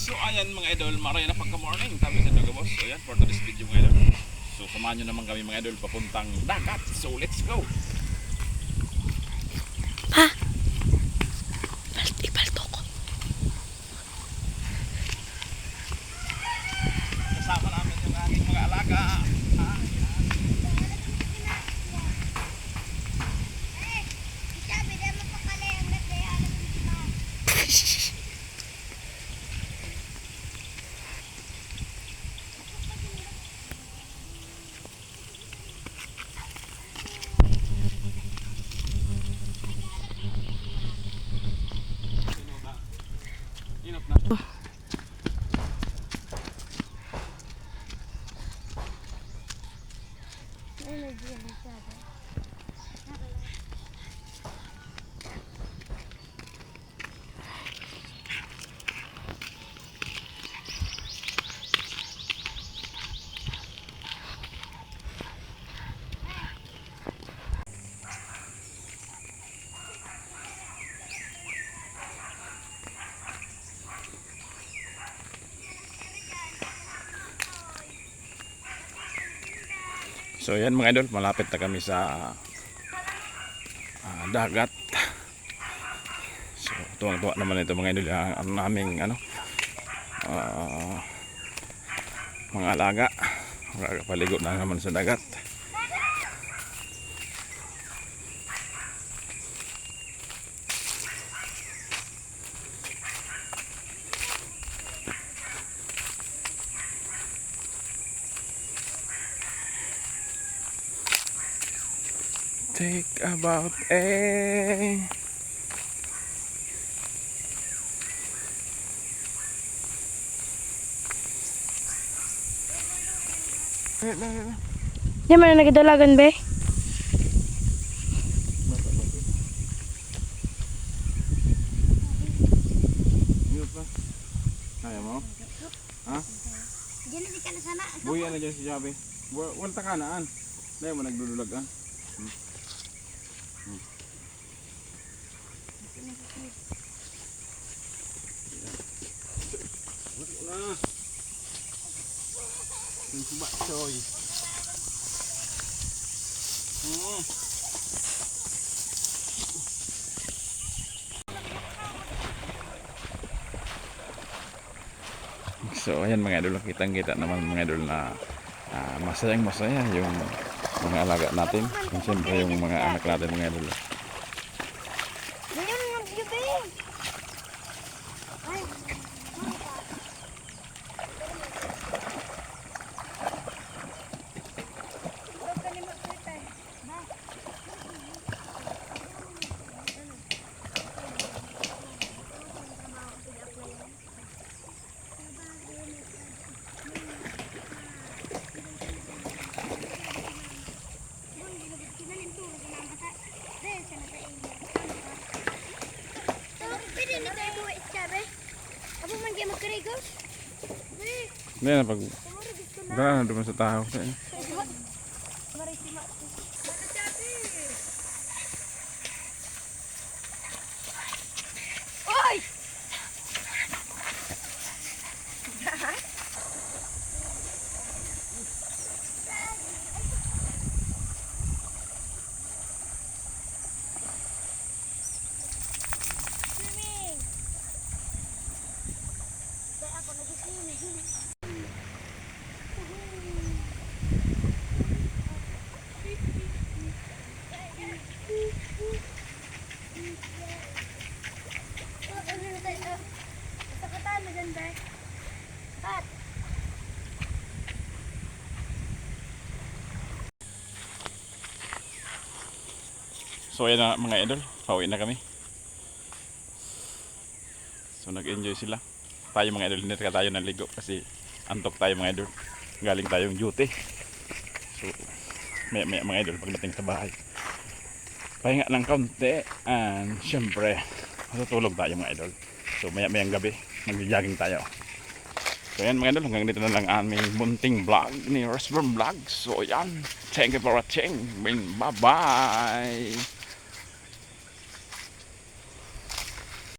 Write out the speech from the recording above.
So ayan mga idol, maray na pagka-morning kami sa Dagabos. So ayan, for today's video mga idol. So samahan nyo naman kami mga idol papuntang dagat. So let's go! Pa! Ipalto ko. Kasama namin yung ating mga alaga. Inot na. So yan mga idol, malapit na kami sa dagat. So tuwang-tuwa naman ito mga idol, ang naming mga alaga. Paligo na naman sa dagat. Take about a Di man na nagdalagan be? Ayaw mo? Ha? Buya na dyan si Jabe. Wala takanaan. Dahil mo nagdudulag ah. Wala. Yung suba choy. So ayan mga idol, kitang-kita naman mga idol na masayang masaya yung mga alaga natin. And siyempre yung mga anak natin mga idol. Hindi na pag gano'n naman sa tao. Oy! So ayan na mga idol, pauwi na kami. So nag-enjoy sila. Tayo mga idol, hindi tayo naligo kasi antok tayo mga idol. Galing tayong duty. So may mga idol pagdating sa bahay, pahinga ng kaunti and syempre matutulog tayo mga idol. So mayang gabi mag-jogging tayo. So yan mga idol, hanggang dito na lang aming munting vlog ni Resburn Vlog. So yan, thank you for watching. Bye bye.